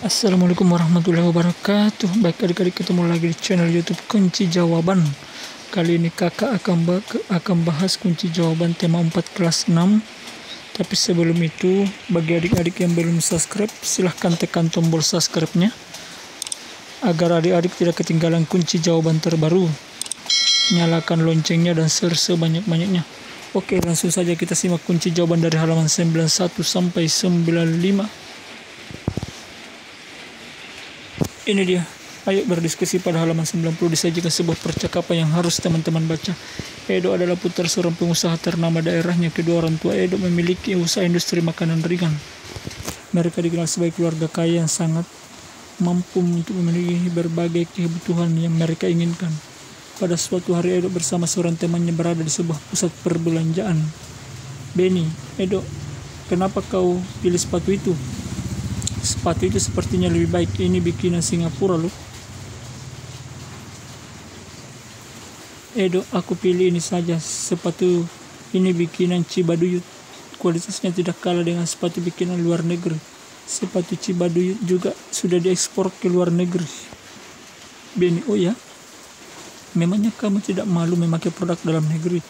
Assalamualaikum warahmatullahi wabarakatuh. Baik adik-adik, ketemu lagi di channel YouTube Kunci Jawaban. Kali ini kakak akan bahas kunci jawaban tema 4 kelas 6. Tapi sebelum itu, bagi adik-adik yang belum subscribe, silahkan tekan tombol subscribe-nya agar adik-adik tidak ketinggalan kunci jawaban terbaru. Nyalakan loncengnya dan share sebanyak-banyaknya. Oke, langsung saja kita simak kunci jawaban dari halaman 91 sampai 95. Ini dia. Ayo berdiskusi. Pada halaman 90 disajikan sebuah percakapan yang harus teman-teman baca. Edo adalah putra seorang pengusaha ternama daerahnya. Kedua orang tua Edo memiliki usaha industri makanan ringan. Mereka dikenal sebagai keluarga kaya yang sangat mampu untuk memenuhi berbagai kebutuhan yang mereka inginkan. Pada suatu hari Edo bersama seorang temannya berada di sebuah pusat perbelanjaan. Benny, Edo, kenapa kau pilih sepatu itu? Sepatu itu sepertinya lebih baik. Ini bikinan Singapura loh. Edo, aku pilih ini saja. Sepatu ini bikinan Cibaduyut. Kualitasnya tidak kalah dengan sepatu bikinan luar negeri. Sepatu Cibaduyut juga sudah diekspor ke luar negeri. Benny, oh ya? Memangnya kamu tidak malu memakai produk dalam negeri?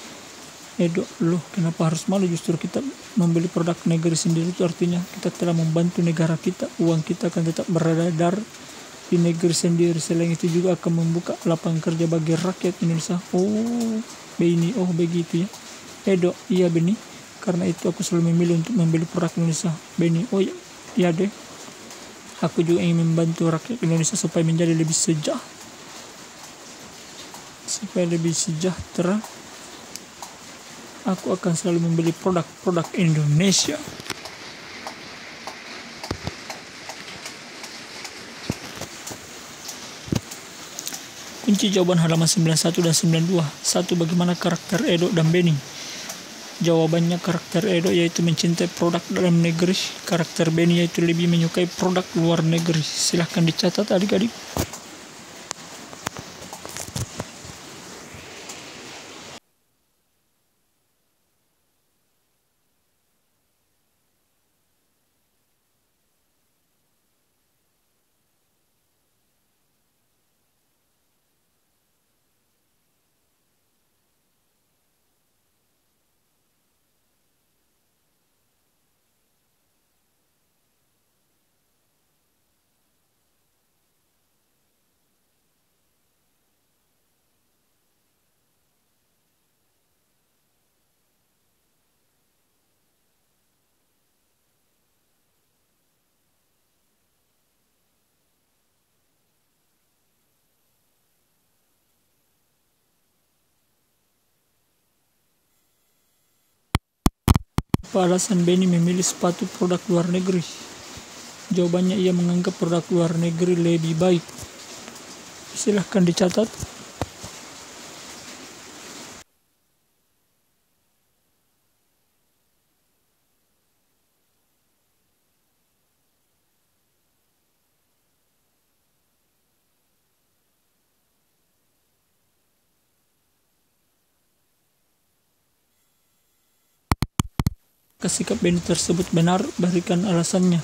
Edo, loh, kenapa harus malu? Justru kita membeli produk negeri sendiri itu artinya kita telah membantu negara kita. Uang kita akan tetap beredar di negeri sendiri. Selain itu juga akan membuka lapangan kerja bagi rakyat Indonesia. Oh, Benny, oh begitu ya. Edo, iya Benny, karena itu aku selalu memilih untuk membeli produk Indonesia. Benny, oh ya, iya deh. Aku juga ingin membantu rakyat Indonesia supaya menjadi lebih sejahtera. Aku akan selalu membeli produk-produk Indonesia. Kunci jawaban halaman 91 dan 92. 1. Bagaimana karakter Edo dan Benny? Jawabannya, karakter Edo yaitu mencintai produk dalam negeri. Karakter Benny yaitu lebih menyukai produk luar negeri. Silahkan dicatat adik-adik. Apa alasan Benny memilih sepatu produk luar negeri? Jawabannya, ia menganggap produk luar negeri lebih baik. Silahkan dicatat. Sikap Benny tersebut benar, berikan alasannya.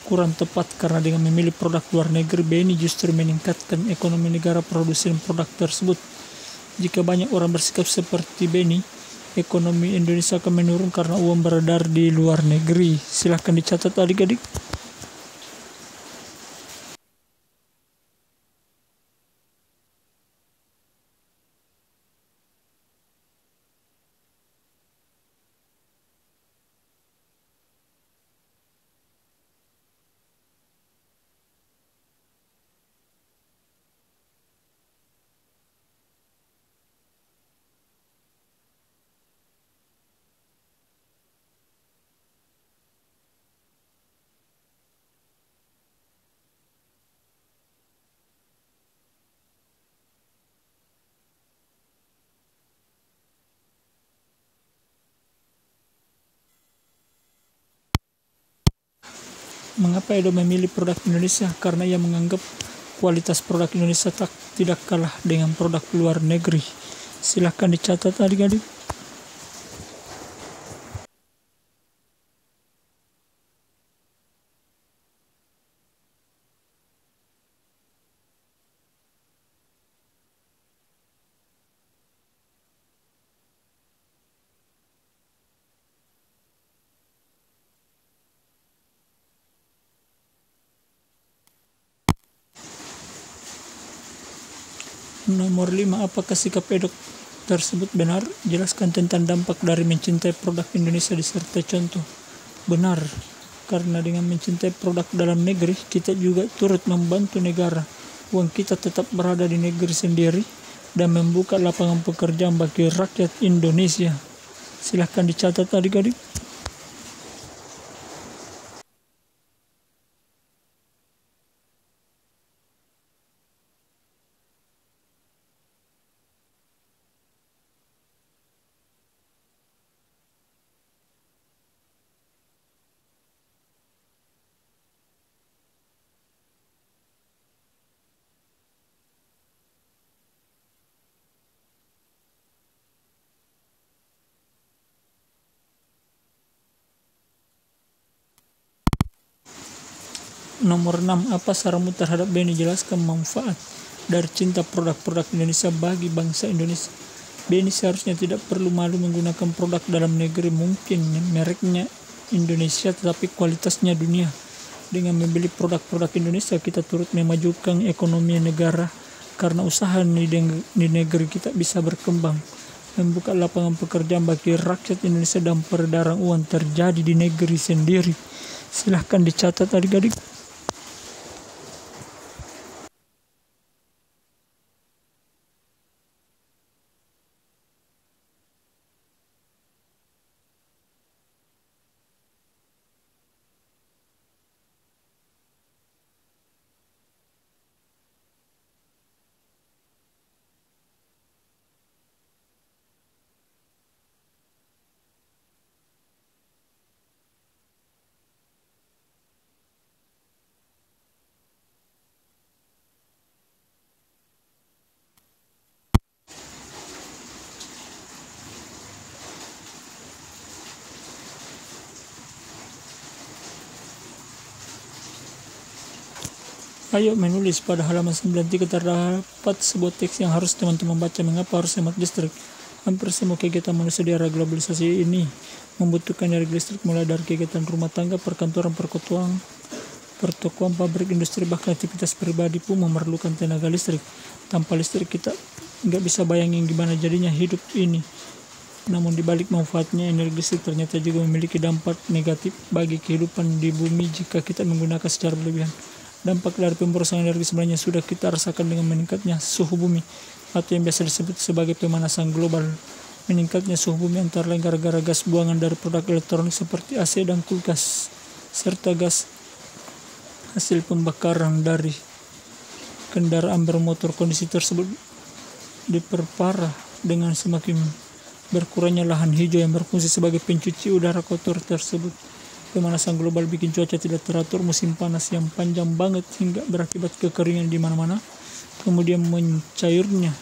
Kurang tepat, karena dengan memilih produk luar negeri, Benny justru meningkatkan ekonomi negara produsen produk tersebut. Jika banyak orang bersikap seperti Benny, ekonomi Indonesia akan menurun karena uang beredar di luar negeri. Silahkan dicatat adik-adik. Mengapa Edo memilih produk Indonesia? Karena ia menganggap kualitas produk Indonesia tidak kalah dengan produk luar negeri. Silahkan dicatat adik-adik. Nomor 5, apakah sikap Edok tersebut benar? Jelaskan tentang dampak dari mencintai produk Indonesia disertai contoh. Benar, karena dengan mencintai produk dalam negeri, kita juga turut membantu negara. Uang kita tetap berada di negeri sendiri dan membuka lapangan pekerjaan bagi rakyat Indonesia. Silahkan dicatat adik-adik. Nomor 6, apa saranmu terhadap Beni? Jelaskan manfaat dari cinta produk-produk Indonesia bagi bangsa Indonesia. Beni seharusnya tidak perlu malu menggunakan produk dalam negeri, mungkin mereknya Indonesia tetapi kualitasnya dunia. Dengan membeli produk-produk Indonesia, kita turut memajukan ekonomi negara karena usaha di negeri kita bisa berkembang, membuka lapangan pekerjaan bagi rakyat Indonesia dan peredaran uang terjadi di negeri sendiri. Silahkan dicatat adik-adik. Ayo menulis. Pada halaman 93 terdapat sebuah teks yang harus teman-teman baca. Mengapa harus hemat listrik? Hampir semua kegiatan manusia di era globalisasi ini membutuhkan energi listrik, mulai dari kegiatan rumah tangga, perkantoran, pertokoan, pabrik, industri, bahkan aktivitas pribadi pun memerlukan tenaga listrik. Tanpa listrik kita nggak bisa bayangin gimana jadinya hidup ini. Namun dibalik manfaatnya, energi listrik ternyata juga memiliki dampak negatif bagi kehidupan di bumi jika kita menggunakan secara berlebihan. Dampak dari pemborosan energi sebenarnya sudah kita rasakan dengan meningkatnya suhu bumi atau yang biasa disebut sebagai pemanasan global. Meningkatnya suhu bumi antara lain gara-gara gas buangan dari produk elektronik seperti AC dan kulkas, serta gas hasil pembakaran dari kendaraan bermotor. Kondisi tersebut diperparah dengan semakin berkurangnya lahan hijau yang berfungsi sebagai pencuci udara kotor tersebut. Pemanasan global bikin cuaca tidak teratur, musim panas yang panjang banget hingga berakibat kekeringan di mana-mana. Kemudian mencairnya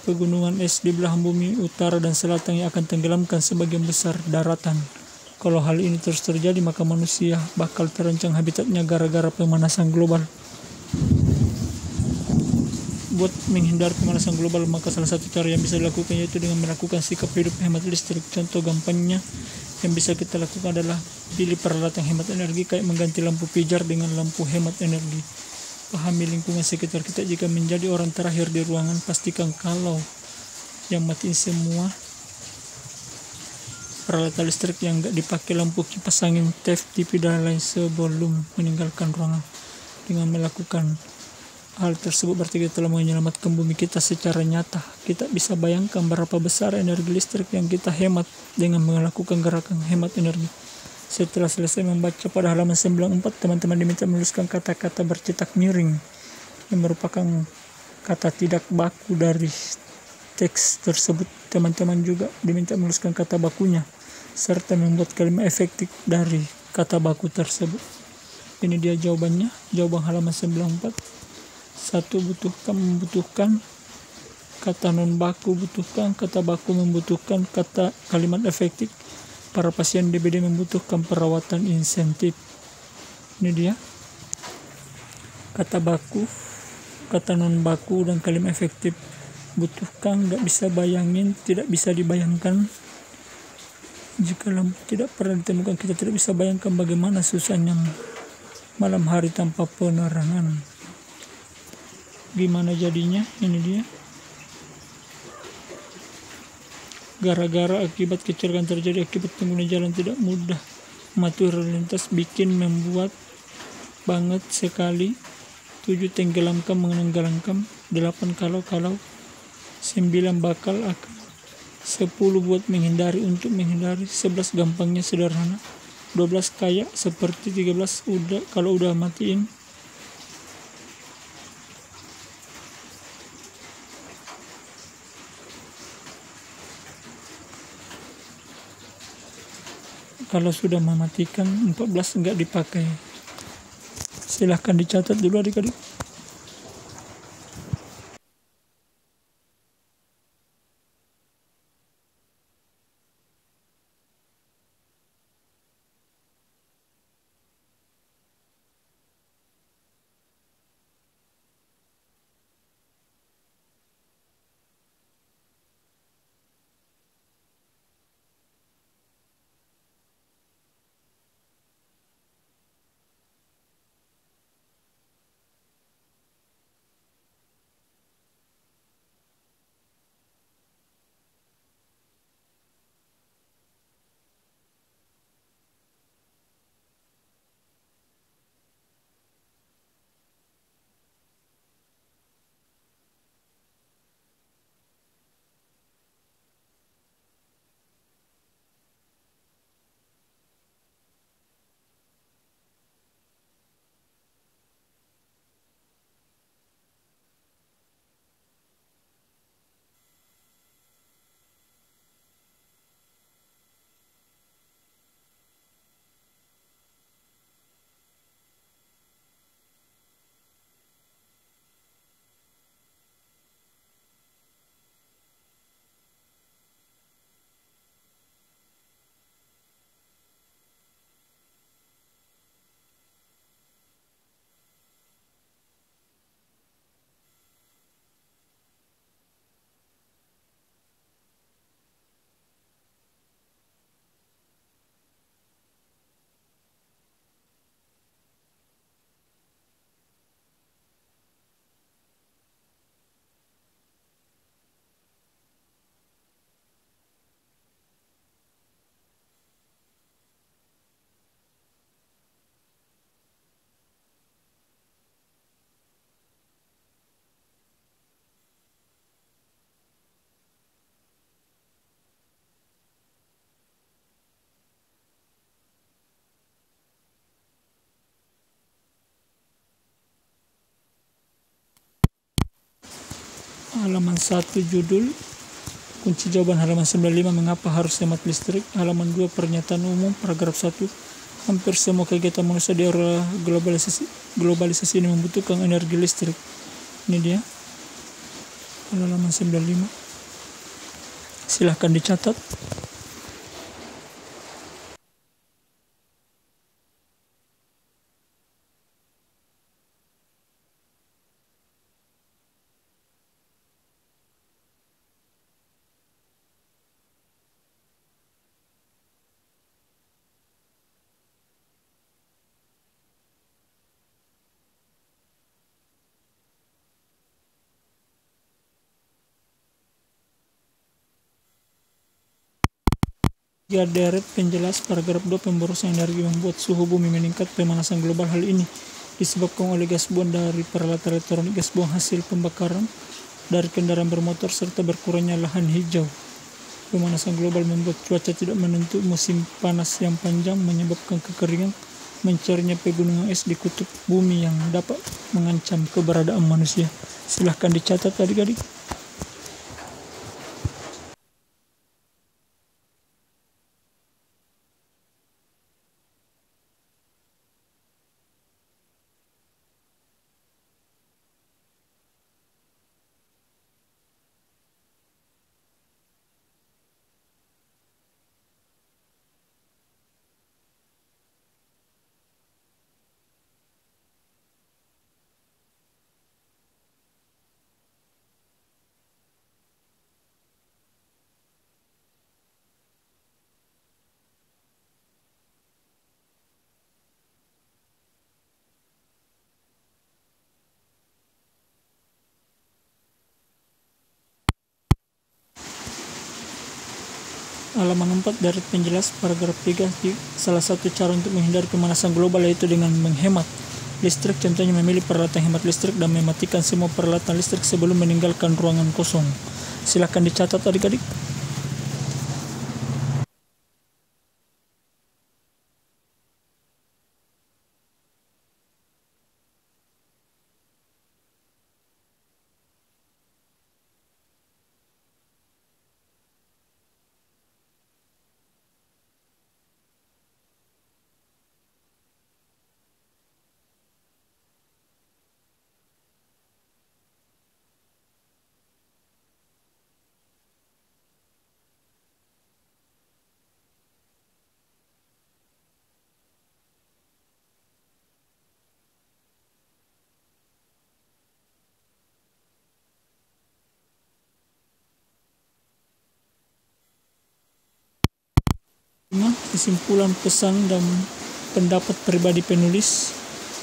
pegunungan es di belahan bumi utara dan selatan yang akan tenggelamkan sebagian besar daratan. Kalau hal ini terus terjadi, maka manusia bakal terancam habitatnya gara-gara pemanasan global. Buat menghindari pemanasan global, maka salah satu cara yang bisa dilakukan yaitu dengan melakukan sikap hidup hemat listrik. Contoh gampangnya yang bisa kita lakukan adalah pilih peralatan hemat energi, kayak mengganti lampu pijar dengan lampu hemat energi. Pahami lingkungan sekitar kita. Jika menjadi orang terakhir di ruangan, pastikan kalau yang matiin semua peralatan listrik yang enggak dipakai, lampu, kipas angin, TV dan lain sebelum meninggalkan ruangan. Dengan melakukan hal tersebut berarti kita telah menyelamatkan bumi kita secara nyata. Kita bisa bayangkan berapa besar energi listrik yang kita hemat dengan melakukan gerakan hemat energi. Setelah selesai membaca pada halaman 94, teman-teman diminta menuliskan kata-kata bercetak miring yang merupakan kata tidak baku dari teks tersebut. Teman-teman juga diminta menuliskan kata bakunya serta membuat kalimat efektif dari kata baku tersebut. Ini dia jawabannya. Jawaban halaman 94. 1. Membutuhkan. Kata non baku butuhkan. Kata baku membutuhkan kata kalimat efektif. Para pasien DBD membutuhkan perawatan insentif. Ini dia kata baku, kata non baku, dan kalimat efektif. Butuhkan, nggak bisa bayangin, tidak bisa dibayangkan. Jika lampu tidak pernah ditemukan, kita tidak bisa bayangkan bagaimana susahnya malam hari tanpa penerangan. Gimana jadinya? Ini dia. Gara-gara akibat kecelakaan terjadi akibat pengguna jalan tidak mudah mematuhi lalu lintas, bikin membuat banget sekali. 7 tenggelamkan menenggelamkan, 8 kalau 9 bakal akan, 10 buat menghindari untuk menghindari, 11 gampangnya sederhana, 12 kayak seperti, 13 udah kalau udah matiin. Kalau sudah mematikan, 14 enggak dipakai. Silahkan dicatat dulu adik-adik. Halaman 1 judul kunci jawaban, halaman 95 mengapa harus hemat listrik, halaman 2 pernyataan umum, paragraf 1 hampir semua kegiatan manusia di era globalisasi ini membutuhkan energi listrik. Ini dia halaman 95, silahkan dicatat. Ya, deret penjelas paragraf 2 pemborosan energi membuat suhu bumi meningkat, pemanasan global. Hal ini disebabkan oleh gas buang dari peralatan elektronik, gas buang hasil pembakaran dari kendaraan bermotor, serta berkurangnya lahan hijau. Pemanasan global membuat cuaca tidak menentu, musim panas yang panjang menyebabkan kekeringan, mencairnya pegunungan es di kutub bumi yang dapat mengancam keberadaan manusia. Silahkan dicatat adik-adik. Halaman 4 dari penjelas paragraf 3, salah satu cara untuk menghindari pemanasan global yaitu dengan menghemat listrik, contohnya memilih peralatan hemat listrik dan mematikan semua peralatan listrik sebelum meninggalkan ruangan kosong. Silahkan dicatat adik-adik. Kesimpulan pesan dan pendapat pribadi penulis.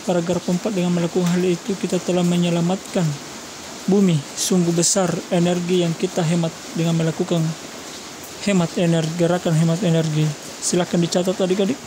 Paragraf 4, dengan melakukan hal itu kita telah menyelamatkan bumi. Sungguh besar energi yang kita hemat dengan melakukan hemat energi, gerakan hemat energi. Silakan dicatat adik-adik.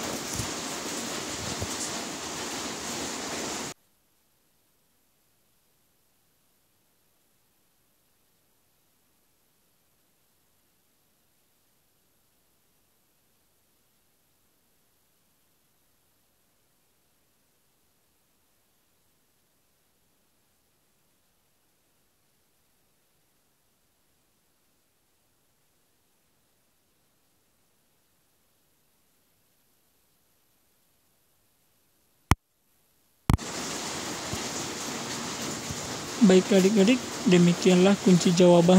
Baik adik-adik, demikianlah kunci jawaban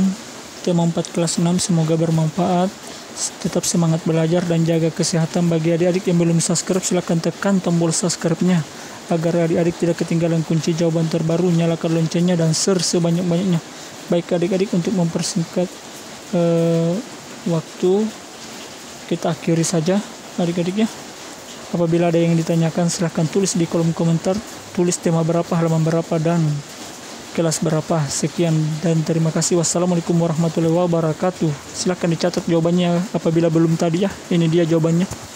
tema 4 kelas 6. Semoga bermanfaat. Tetap semangat belajar dan jaga kesehatan. Bagi adik-adik yang belum subscribe, silahkan tekan tombol subscribe-nya agar adik-adik tidak ketinggalan kunci jawaban terbaru. Nyalakan loncengnya dan share sebanyak-banyaknya. Baik adik-adik, untuk mempersingkat waktu, kita akhiri saja adik-adik ya. Apabila ada yang ditanyakan, silahkan tulis di kolom komentar. Tulis tema berapa, halaman berapa, dan kelas berapa. Sekian dan terima kasih. Wassalamualaikum warahmatullahi wabarakatuh. Silahkan dicatat jawabannya apabila belum tadi ya. Ini dia jawabannya.